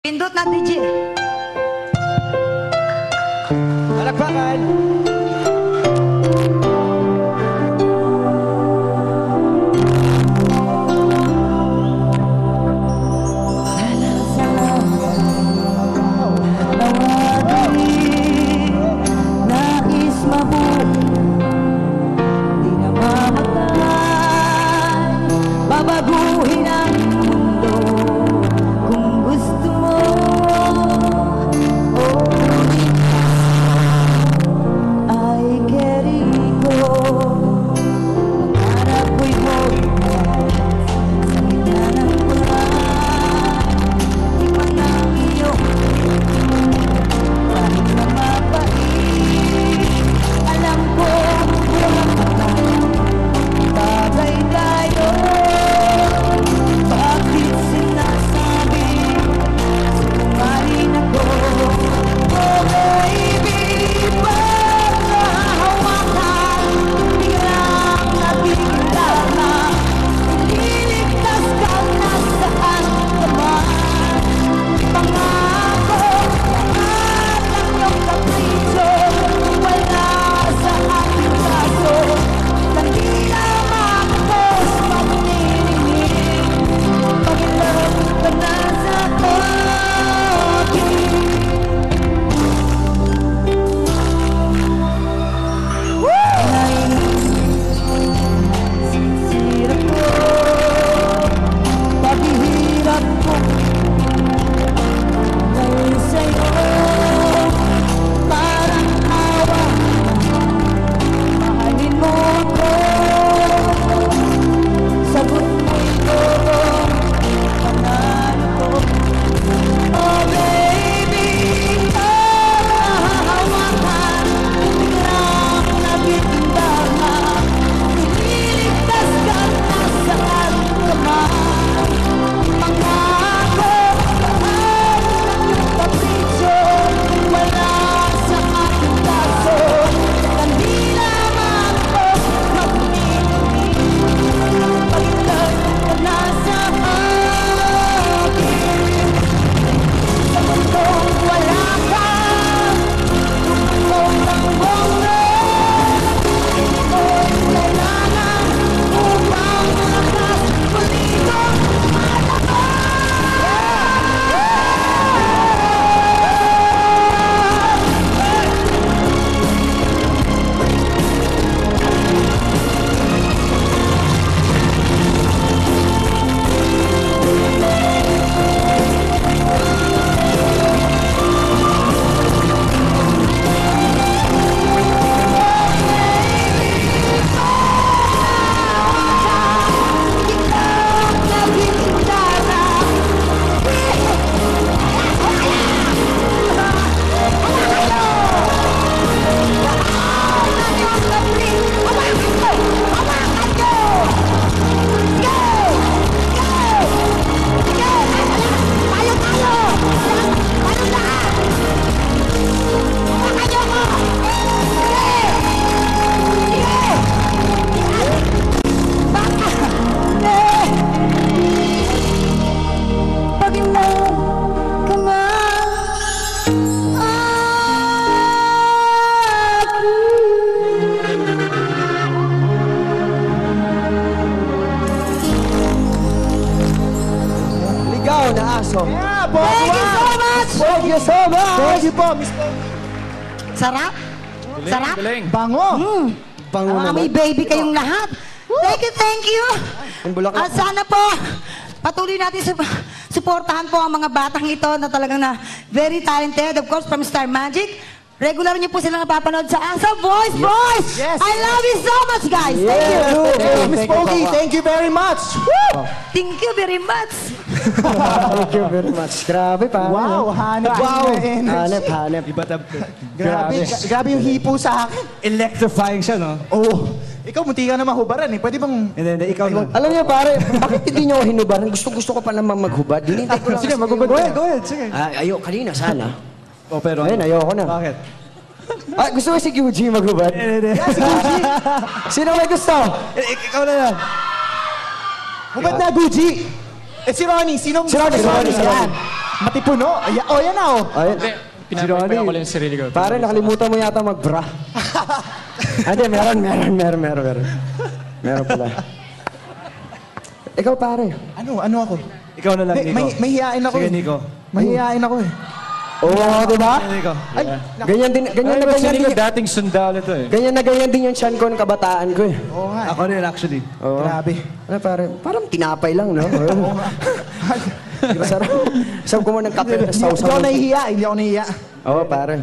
Pindot na, DJ. Palakpakan! Nais mabuhay, di na mamatay, babaguhin ang mundo kung gusto mo. Ay querido, mangarap ko'y buhay sa gitna ng buwan. Ikaw ng iyong kahit na mapait, alam ko bagay tayo. Bakit sinasabi sinungaling ako? Oh baby, pag nahawakan, biglang nabigla na, ililigtas ka na saan ka man. Pangako, lahat ng iyong kapriso, wala sa aking kaso. Tangina makapos, mamininig, pag-ilog ka na sa akin. Sinisira ko, paghihirap ko dahil sa'yo, parang awa, mahalin mo ako. Sagot mo'y oo, panalo ko. Oh baby, nahahawakan, biglang nabibindahan, ililigtas ka na saan ka man. Pangako, lahat ng iyong kapriso, wala sa aking kaso. Kandila makapos, magmiminig, pag-ilog ka na sa akin. Sa mundong wala ka, tumutok ang bongga, ito'y kailangan upang malakas muli kong Ligaw na aso. Yeah, Thank you so much! Thank you so much! Thank you po, Miss Po. Sarap? Sarap? Bango. Bango May naman. baby kayong lahat. Thank you, thank you. Ang bulaklak. At sana po, patuloy natin suportahan po ang mga batang ito na talagang na very talented. Of course, from Star Magic. Regular niyo po silang napapanood sa Asa Voice Boys. Yes. I love you so much, guys. Thank you. Miss Pogi, thank you very much. Thank you very much. Thank you very much. Grabe pa. Wow, hanap Wow. yung energy. Hanap. Grabe yung hipo sa akin. Electrifying siya, no? Oo. Ikaw, munti ka na mahubaran eh. Pwede bang... Hindi, ikaw na. Alam niyo pare, bakit hindi niyo ako hinubaran? Gusto ko pa naman maghubad. Hinintay ko lang. Sige, maghubad ka. Go ahead, sige. Ayo, kanina sana. Oh, pero... Ayun, ayoko na. Bakit? Ah, gusto ko si Gucci maghubad. Sino may gusto? Ikaw na yan. Hubad na, Gucci! Eh si Ronnie, sinong... Si Ronnie, si Ronnie. Yan. Matipuno. Oh, yan na, oh. Ayun. Pinapay ko lang yung sarili ko. Pare, nakalimutan mo yata mag-bra. Hindi, meron. Meron pala. Ikaw, pare. Ano ako? Ikaw na lang, Nico. May hiyain ako. Sige, eh. Nico. Mahihain ako eh. Oo, di ba? Sige, Nico. Ay, Ganyan na ganyan din. dating sundalo to eh. Ganyan na ganyan din yung tiyan ko ng kabataan ko eh. oo nga. Ako rin, actually. Oo. Grabe. Ano, pare? Parang tinapay lang, no? Sarap. Sarap ko mo ng kape na Hindi ako sausaw. nahihiya. Hindi ako nahihiya. Oo, pare.